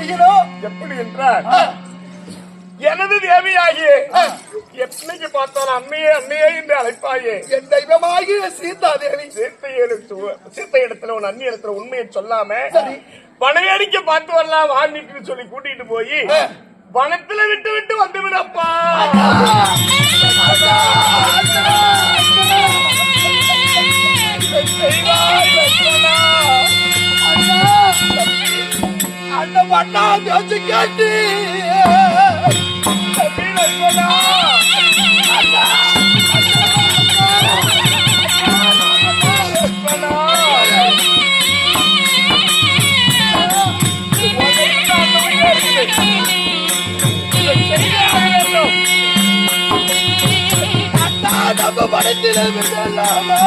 செய்யணும். எப்படி என்றால் எனது தேவியாகிய எப்படிக்கு பார்த்தாலும் அன்னையே அன்னையே என்று அழைப்பாயே. என் தெய்வமாகிய சீதா தேவி. சீத்தை இடத்துல உன் அண்ணி இடத்துல உண்மையை சொல்லாம பனையடிக்க பார்த்து வரலாம் வாங்கிட்டு சொல்லி கூட்டிட்டு போய் வனத்துல விட்டு விட்டு வந்து விடப்பா. அந்த மண்ணா பேச்சு கேட்டு நம்ம படத்தில் விடலாமா?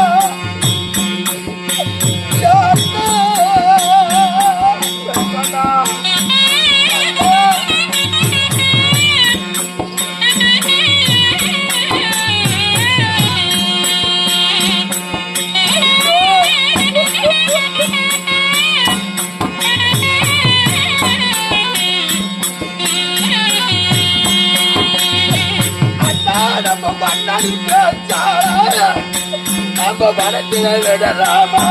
நம்ம படத்தில் விடலாமா?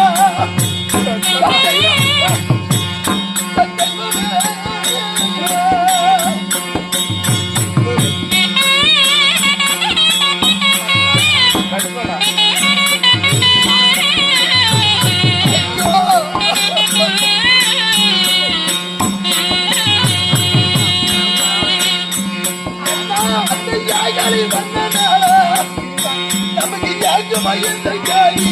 நமக்கு யாருக்கு மகிழ்ந்த காரி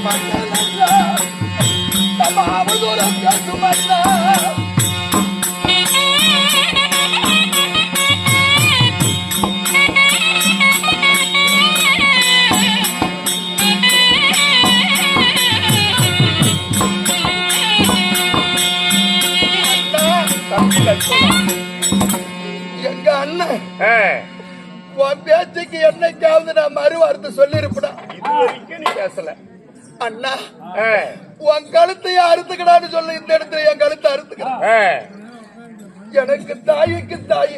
மன்னல நம்ம அவதூறம் பேசும் மன்னா எங்க அண்ணன் உன் பேச்சுக்கு என்னைக்காவது நான் மறுவார்த்தை சொல்லி இருப்பா. இது வரைக்கும் நீ பேசல. அண்ணா உன் கழுத்தைய அறுத்துக்கடான்னு சொல்ல இந்த இடத்துல என் கழுத்தை அறுத்துக்கிறேன். எனக்கு தாய்க்கு தாய்,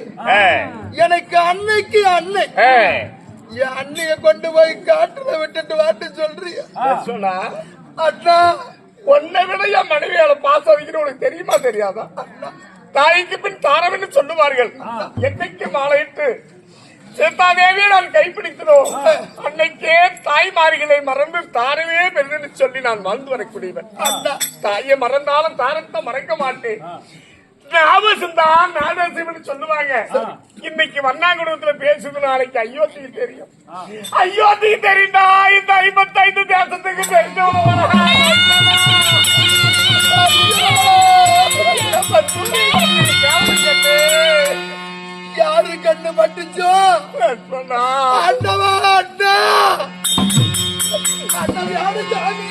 எனக்கு அன்னைக்கு அன்னை. என் அண்ணைய கொண்டு போய் காட்டுல விட்டுட்டு வாட்டு சொல்றிய சொன்னா அண்ணா உன்னை விட என் மனைவியால பாசம் வைக்கணும் உனக்கு தெரியுமா தெரியாதா? தாய்க்கு பின் தாரம்னு சொல்லுவார்கள். என்னைக்கு மாலையிட்டு சீதாதேவியை நான் கைப்பிடித்தோம் அன்னைக்கே தாய்மார்களை மறந்து தாரவே பெருன்னு சொல்லி நான் வாழ்ந்து வரக்கூடியவன். தாயை மறந்தாலும் தாரத்தை மறக்க மாட்டேன். நாவசம்தான் நாடகம் சொல்லுவாங்க. இன்னைக்கு வண்ணாங்குடத்துல பேசுது, நாளைக்கு அயோத்திக்கு தெரியும். அயோத்திக்கு தெரிந்தா இந்த 55 தேசத்துக்கு தெரிஞ்சவங்க யாரு கண்ணு மட்டுச்சோ அண்ணவா அண்ணா அண்ணன் யாரு சாமி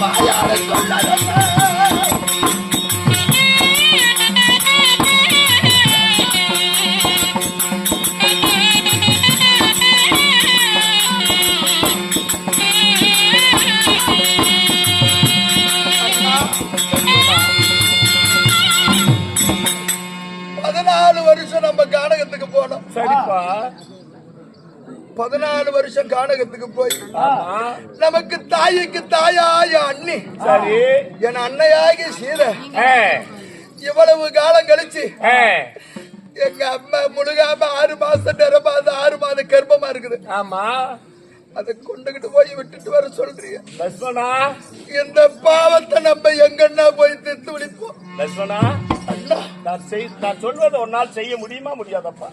வாயால சொல்லாதம்மா. நம்ம கானகத்துக்கு போனோம். சரிப்பா. 14 வருஷம் கானகத்துக்கு போய் நமக்கு தாய்க்கு தாயாய அண்ணி, சரி, என் அன்னையாகி சீதை இவ்வளவு காலம் கழிச்சு எங்க அம்மா முழுகாம 6 மாசம் நிரம்பாத 6 மாத கர்ப்பமா இருக்குது. ஆமா, அதை கொண்டுகிட்டு போய் விட்டுட்டு வர சொல்றீங்க. லட்சுமணா, இந்த பாவத்தை நம்ம எங்கன்னா போய் திட்டு விழிப்போம். லட்சுமணா, அண்ணா, நான் சொல்வதை ஒரு நாள் செய்ய முடியுமா முடியாதப்பா?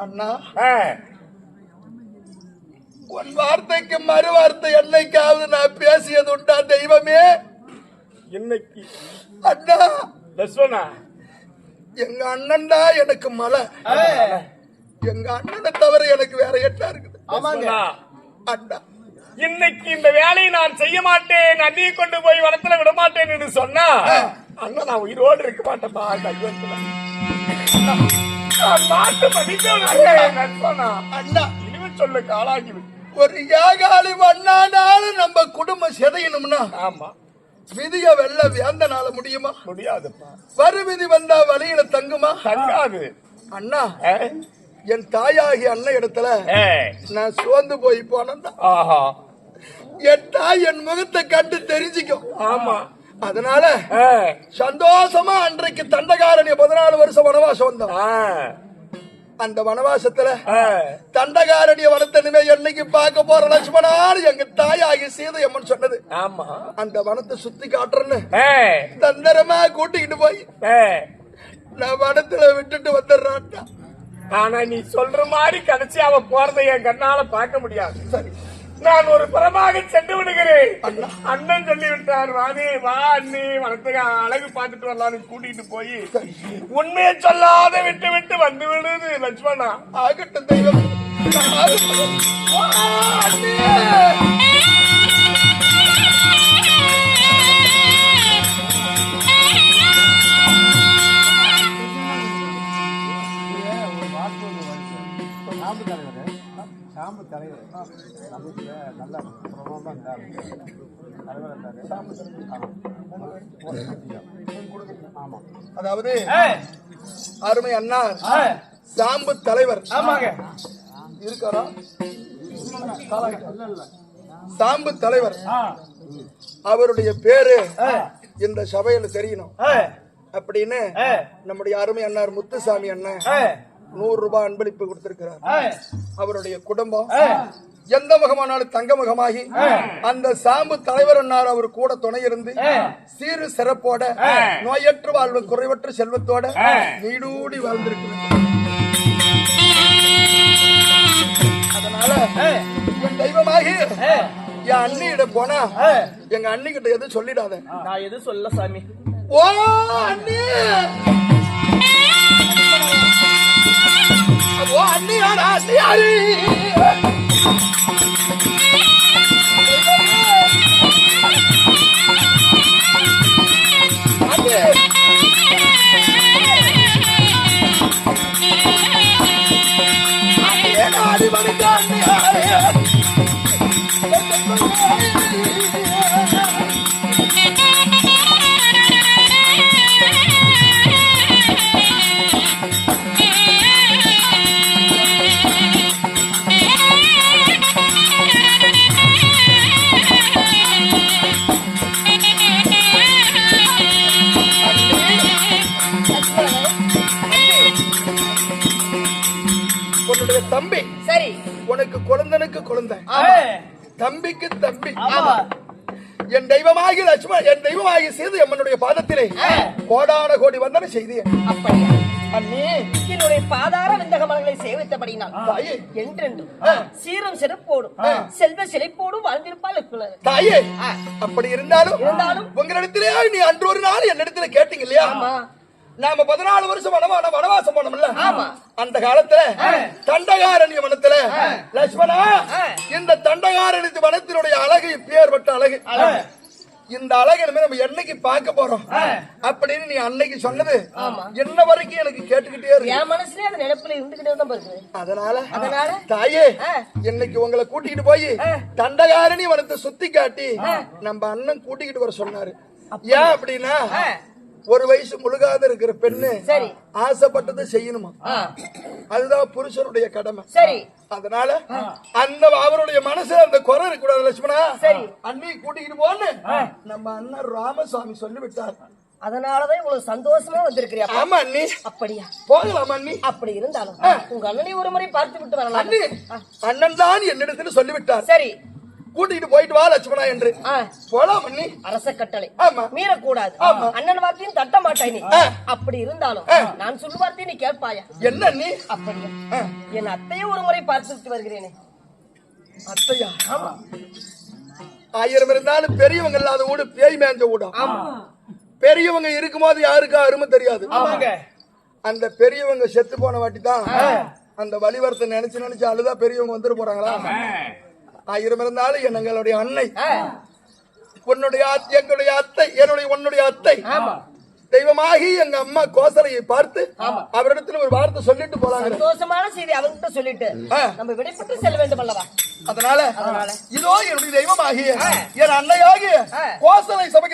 அண்ணா, உன் வார்த்தைக்கு மறு வார்த்தை என்னைக்காவது நான் பேசியது உண்டா தெய்வமே? இன்னைக்கு அண்ணா, லட்சுமணா, எங்க அண்ணன் தான் எனக்கு மலை. எங்க அண்ணனை தவிர எனக்கு வேற என்ன இருக்குது? அண்ணா, இன்னைக்கு இந்த வேலையை நான் செய்ய மாட்டேன், அண்ணியை கொண்டு போய் வனத்துல விட மாட்டேன் என்று சொன்னா அண்ணா நான் உயிரோடு இருக்க மாட்டேன்பா. மாட்டு அண்ணா இனிமே சொல்லு காலாகிவிட்டு ஒரு ஏகாலி மண்ணானாலும் நம்ம குடும்பம் சிதையணும்னா ஆமா விதிய வெல்ல வேந்தனால முடியுமா? முடியாதுப்பா. வரு விதி வந்தா வழியில தங்குமா? தங்காது. அண்ணா, என் தாயாகி அண்ணன் இடத்துல நான் சோர்ந்து போய் போனேன். என் தாய் என் முகத்தை கண்டு தெரிஞ்சுக்கும். ஆமா, அதனால சந்தோஷமா அன்றைக்கு தண்டகாரணிய 14 வருஷம் வனவாசம் வந்தோம். அந்த வனவாசத்துல தண்டகாரணிய வனத்தனிமே என்னைக்கு பார்க்க போற லட்சுமணான்னு எங்க தாயாகி சீதை அம்மன் சொன்னது. ஆமா, அந்த வனத்தை சுத்தி காட்டுறேன்னு தந்தரமா கூட்டிக்கிட்டு போய் நான் வனத்துல விட்டுட்டு வந்துடுறான். ஆனா நீ சொல்ற மாதிரி கடைசி அவ போறதை என் கண்ணால பார்க்க முடியாது. சரி, நான் ஒரு புறமாக சென்று விடுகிறேன். அண்ணன் சொல்லி விட்டார், வாணி வா அண்ணி வனத்துக்கு அழகு பார்த்துட்டு வரலான்னு கூட்டிட்டு போய் உண்மையை சொல்லாத விட்டு விட்டு வந்து விடுது லட்சுமணா. ஆகட்டும் தெய்வம். சாம்பு தலைவர் நமக்கு நல்ல பிரபலமா இருந்தாரு. அதாவது அருமை அண்ணா சாம்பு தலைவர் இருக்காரா? சாம்பு தலைவர் அவருடைய பேரு இந்த சபையில தெரியணும் அப்படின்னு நம்முடைய அருமை அண்ணார் முத்துசாமி அண்ணன் 100 ரூபாய் அன்பளிப்பு கொடுத்திருக்கிறார். அவருடைய குடும்பம் எந்த முகமானாலும் தங்க முகமாகி அந்த சாம்பு தலைவர் அண்ணார் அவர் கூட துணை இருந்து சீரு சிறப்போட நோயற்ற வாழ்வு குறைவற்ற செல்வத்தோட நீடூடி வாழ்ந்திருக்கிறது. அதனால என் தெய்வமாகி என் அண்ணியிடம் போனா எங்க அண்ணி கிட்ட எதுவும் சொல்லிடாத. நான் எதுவும் சொல்ல சாமி. ஓ அண்ணி, ஓ அண்ணி யாரா? அண்ணி யாரு? தம்பி சரி, உனக்கு குழந்தனுக்கு குழந்தை, தம்பிக்கு தம்பி. என் தெய்வமாகி லட்சுமணன், என் தெய்வமாகி சீதை அம்மனுடைய பாதத்திலே கோடான கோடி வந்தன செய்தி. அப்படியா அண்ணே, என்னுடைய பாதார விந்தக மலர்களை சேவித்தபடினால் என்றென்று சீரம் சிறப்போடும் செல்வ சிலைப்போடும் வாழ்ந்திருப்பாள் தாயே. அப்படி இருந்தாலும் உங்களிடத்திலே நீ அன்று ஒரு நாள் என்னிடத்துல கேட்டீங்க இல்லையா? நாம 14 வருஷம் வனவாசம் போனோம்ல, அந்த காலத்துல தண்டகாரண்ய வனத்துல லட்சுமணா, இந்த தண்டகாரண்ய வனத்தினுடைய அழகு பேர்பட்ட அழகு இந்த அழகை நம்ம என்னைக்கு பார்க்க போறோம் அப்படின்னு நீ அன்னைக்கு சொன்னது ஆமா. என்ன வரைக்கும் எனக்கு கேட்டுக்கிட்டே இருக்கு. என் மனசுலயே அது நினைப்புல இருந்துகிட்டே தான் இருக்குது. அதனால தாயே இன்னைக்கு உங்களை கூட்டிக்கிட்டு போய் தண்டகாரணி வனத்தை சுத்தி காட்டி நம்ம அண்ணன் கூட்டிக்கிட்டு வர சொன்னாரு. ஏன் அப்படின்னா ஒரு வயசு முழுகாத இருக்கிற பெண்ணு சரி ஆசைப்பட்டதை செய்யணுமா, அதுதான் புருஷனுடைய கடமை. சரி அதனால அந்த அவருடைய மனசுல அந்த குறை இருக்க கூடாது லட்சுமணா. சரி அண்ணி கூட்டிக்கிட்டு போன்னு நம்ம அண்ணன் ராமசாமி சொல்லி விட்டார். அதனாலதான் இவ்வளவு சந்தோஷமா வந்திருக்கிறியா? ஆமா அண்ணி. அப்படியா? போகலாம் அண்ணி. அப்படி இருந்தாலும் உங்க அண்ணனை ஒரு முறை பார்த்து விட்டு வரலாம். அண்ணி அண்ணன் தான் என்னிடத்தில் சொல்லிவிட்டார், சரி கூட்டிட்டு போயிட்டு வா லட்சுமணா என்று. போலாம் அண்ணி. அரச கட்டளை ஆமா. மீறக்கூடாது. அண்ணன் வார்த்தையும் தட்ட மாட்டாய் நீ. அப்படி இருந்தாலும் நான் சொல்லும் வார்த்தையை நீ கேட்பாயா? என்ன அண்ணி? அப்படியா? என் அத்தையை ஒரு முறை பார்த்து விட்டு வருகிறேனே. அத்தையா? ஆமா. 1000 இருந்தாலும் பெரியவங்க இல்லாத ஊடு பேய் மேஞ்ச ஊடா. பெரியவங்க இருக்கும்போது யாருக்கா அருமை தெரியாது. அந்த பெரியவங்க செத்து போன வாட்டி தான் அந்த வழிவரத்தை நினைச்சு அழுதா பெரியவங்க வந்துட்டு போறாங்களா. 1000 இருந்தாலும் எங்களுடைய அன்னை, உன்னுடைய எங்களுடைய அத்தை, உன்னுடைய அத்தை தெய்வமாகி எங்க அம்மா கோசலையை பார்த்து அவரிடத்துல ஒரு வார்த்தை சொல்லிட்டு போறாங்க. சந்தோஷமான செய்தி அவங்கிட்ட சொல்லிட்டு நம்ம விடைபெற்று செல்ல வேண்டும் அல்லவா. அதனால இதோ என்னுடைய தெய்வமாகிய என் அன்னையாகிய கோசலை சபைக்கிற